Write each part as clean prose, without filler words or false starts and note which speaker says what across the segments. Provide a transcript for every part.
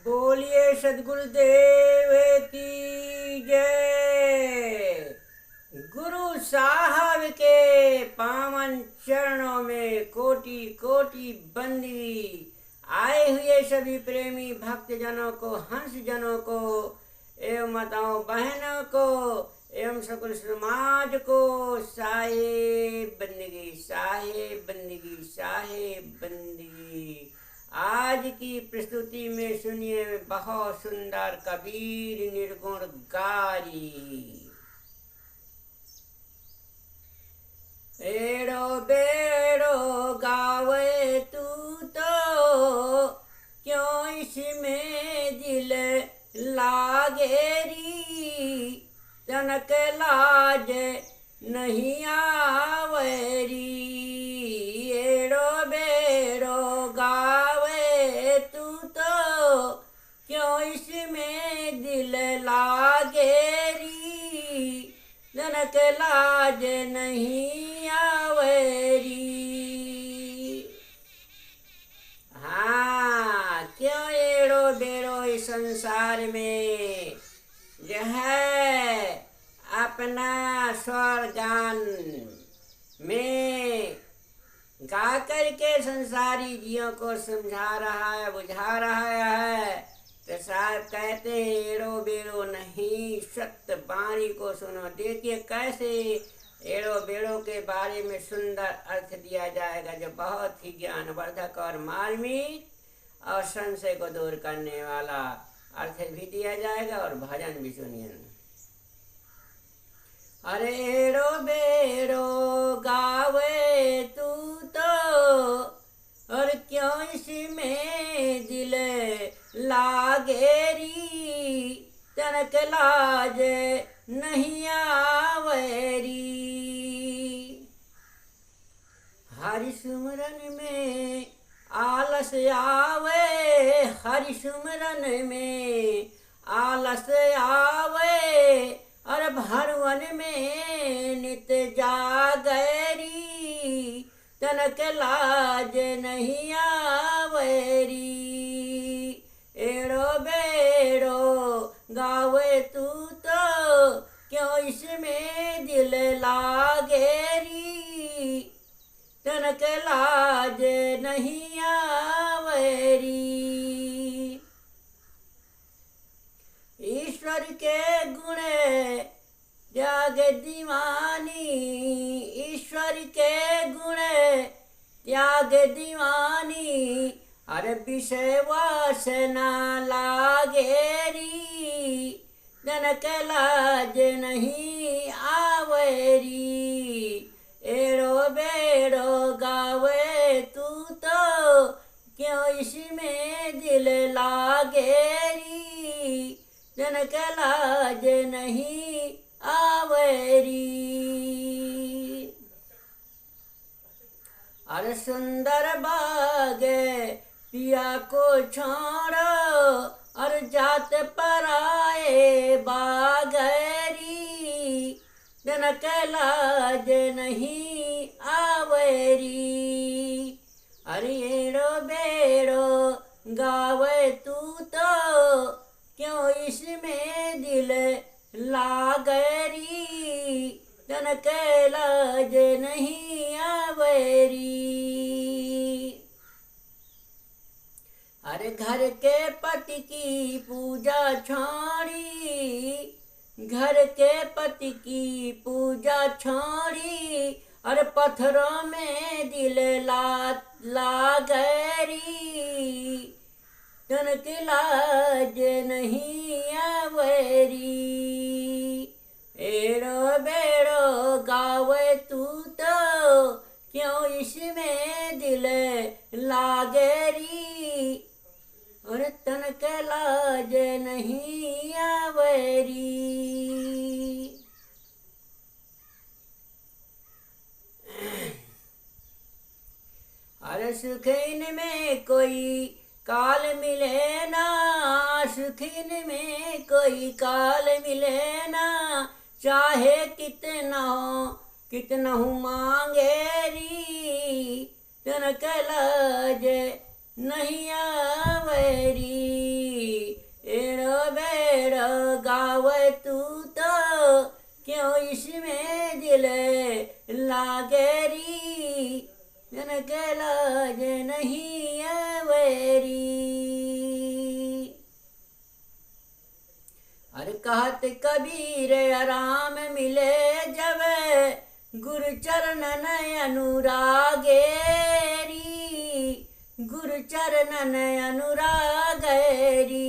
Speaker 1: बोलिए सदगुरुदेव की जय। गुरु साहब के पावन चरणों में कोटि कोटि बंदगी। आए हुए सभी प्रेमी भक्त जनों को, हंस जनों को एवं माताओं बहनों को एवं सकल समाज को साहेब बंदगी, साहेब बंदगी, साहेब बंदगी। आज की प्रस्तुति में सुनिए बहुत सुंदर कबीर निर्गुण गारी। एड़ो बेड़ो गावे तू तो क्यों इसमें दिल लागेरी, तनक लाज नहीं आवेरी। एड़ो बेड़ो गावे तू तो क्यों इसमें दिल लागेरी, तनक लाज नहीं आवेरी। हाँ, क्यों एड़ो बेड़ो इस संसार में जो है अपना स्वर गान में गा करके संसारी जियों को समझा रहा है, बुझा रहा है। तो साहब कहते हैं एड़ो बेड़ो नहीं, सत्य वाणी को सुनो। देखिए कैसे एड़ो बेड़ो के बारे में सुंदर अर्थ दिया जाएगा, जो बहुत ही ज्ञानवर्धक और मार्मिक और संशय को दूर करने वाला अर्थ भी दिया जाएगा और भजन भी सुनिए। अरे एड़ो बेड़ो गावे तू तो और क्यों इसमें दिल लागेरी, तनक लाज नहीं आवेरी। हरि सुमरन में आलस आवे, हरि सुमरन में आलस आवे और भरवन में नित जागरी, तनक लाज नहीं आवेरी। एड़ो बेड़ो गावे तू तो क्यों इसमें दिल लागेरी, तनक लाज नहीं आवेरी। ईश्वर के गुण त्याग दीवानी, ईश्वर के गुण त्याग दीवानी। अरे विषय वासना लागेरी, तनक लाज नहीं आवेरी। एड़ो बेड़ो गावे तू तो क्यों इसमें दिल लागेरी, तनक लाज नहीं आवेरी। अरे सुंदर बाग पिया को छोड़ो और जात पर आए बागरी, तनक लाज नहीं आवेरी। अरे एड़ो बेड़ो गावे तू तो क्यों इसमें दिल लागरी, तनक लाज नहीं आवेरी। अरे घर के पति की पूजा छोड़ी, घर के पति की पूजा छोड़ी और पत्थरों में दिल लागरी, तनक लाज नहीं आवेरी। एड़ो बेड़ो गावे तू तो क्यों इसमें दिल लागेरी और तनक लाज नहीं आवेरी। अरे सुखीन में कोई काल मिले ना, सुखीन में कोई काल मिले ना। चाहे कितना हूँ मांगेरी, तनक लाज नहीं आवेरी। गावे तू तो क्यों इसमें दिल लागेरी, जन के लाज नहीं है वैरी। अरे कहत कबीर आराम मिले जब गुरु चरणन अनुरागेरी, गुरु चरणन अनुरागेरी।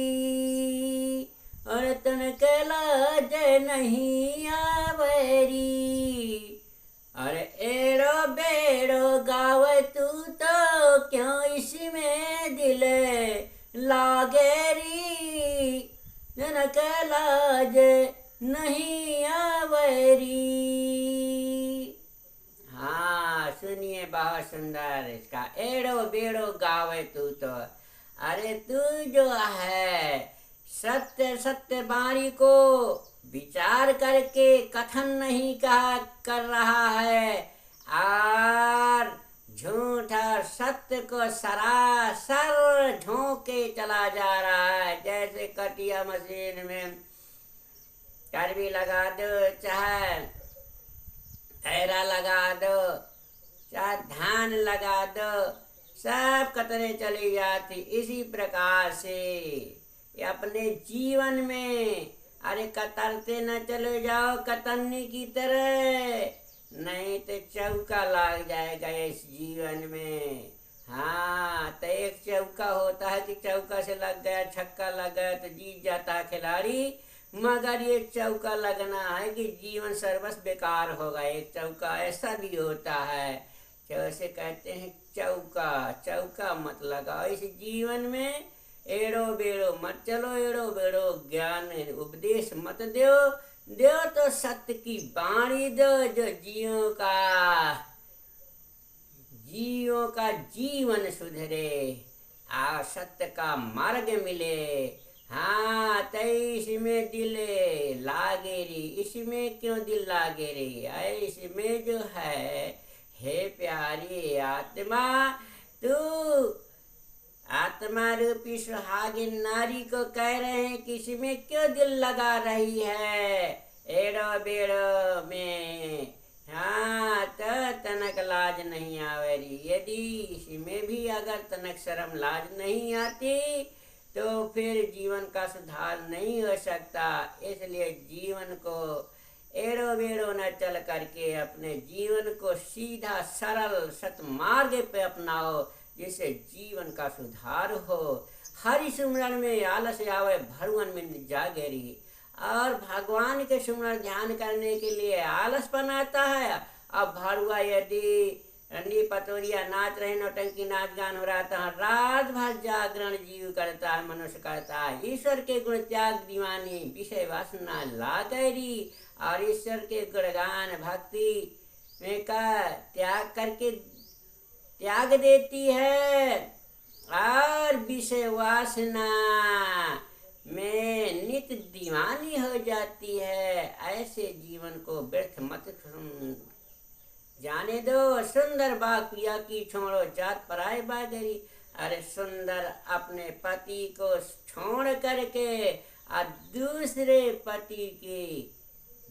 Speaker 1: और तन के लाज नहीं आवेरी, अरे एड़ो बेड़ो गावे तू तो क्यों इसमें दिल लागेरी, जन के लाज नहीं आवेरी। हाँ सुनिए, बहुत सुंदर इसका। एड़ो बेड़ो गावे तू तो, अरे तू जो है सत्य सत्य वाणी को विचार करके कथन नहीं कहा कर रहा है, और झूठा सत्य को सरासर झोंके चला जा रहा है। जैसे कटिया मशीन में करवी लगा दो, चाहे ऐरा लगा दो, चाहे धान लगा दो, सब कतरे चली जाती। इसी प्रकार से अपने जीवन में अरे कतरते न चले जाओ कतरनी की तरह, नहीं तो चौका लग जाएगा इस जीवन में। हाँ तो एक चौका होता है कि चौका से लग गया, छक्का लग गया तो जीत जाता है खिलाड़ी, मगर ये चौका लगना है कि जीवन सर्वस्व बेकार होगा। एक चौका ऐसा भी होता है जैसे कहते हैं चौका, चौका मत लगाओ इस जीवन में, एड़ो बेड़ो मत चलो, एड़ो बेड़ो ज्ञान उपदेश मत दो तो सत्य की वाणी दो, जो जीवों का जीवन सुधरे, आ सत्य का मार्ग मिले। हाँ तो इसमें दिल लागे रे, इसमें क्यों दिल लागे रे, इसमें जो है हे प्यारी आत्मा, तू आत्मा रूपी सुहागिन नारी को कह रहे हैं कि इसमें क्यों दिल लगा रही है एड़ो बेड़ो में। हाँ तो तनक लाज नहीं आवेरी, यदि इसमें भी अगर तनक शर्म लाज नहीं आती तो फिर जीवन का सुधार नहीं हो सकता। इसलिए जीवन को एड़ो बेड़ो न चल करके अपने जीवन को सीधा सरल सतमार्ग पे अपनाओ, जिससे जीवन का सुधार हो। हरि सुमरण में आलस आवे, भगवान में जागेरी। और भगवान के सुमरण ध्यान करने के लिए आलस बनाता है। अब भरुआ यदि रंडी पतोरिया नाच रहे, नौटंकी नाच गान हो रहा था, रात भर जागरण जीव करता है, मनुष्य करता है। ईश्वर के गुण त्याग दीवानी, विषय वासना लागरी, और ईश्वर के गुणगान भक्ति में का त्याग करके त्याग देती है, और विषय वासना में नित दीवानी हो जाती है। ऐसे जीवन को व्यर्थ मत जाने दो। सुंदर बाग पिया की छोड़ो, जात पराए बागरी। अरे सुंदर अपने पति को छोड़ करके और दूसरे पति के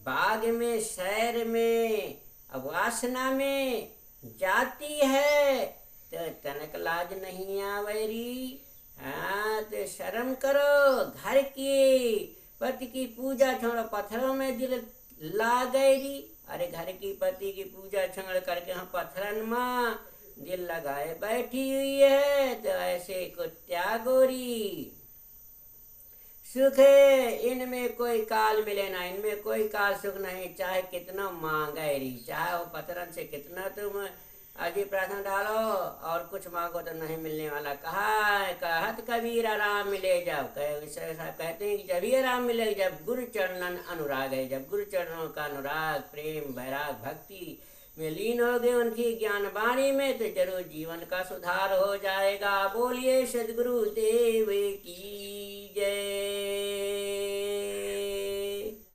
Speaker 1: बाग में, शहर में, वासना में जाती है तो तनक लाज नहीं आवेरी। हाँ तो शर्म करो, घर की पति की पूजा छोड़ो, पत्थरों में दिल लागेरी। अरे घर की पति की पूजा छोड़ करके हम पत्थरन में दिल लगाए बैठी हुई है, तो ऐसे को त्यागोरी। सुख इनमें कोई काल मिले ना, इनमें कोई काल सुख नहीं, चाहे कितना मांगेरी, चाहे वो पत्थरन से कितना तुम आदि प्रार्थना डालो और कुछ मांगो तो नहीं मिलने वाला। कहत कबीर आराम मिले जब, कहते हैं कि जब ही आराम मिले जब गुरु चरणन अनुराग है, जब गुरु चरणों का अनुराग, प्रेम, वैराग, भक्ति में लीन हो गए उनकी ज्ञान वाणी में, तो जरूर जीवन का सुधार हो जाएगा। बोलिए सद्गुरु देव की जय।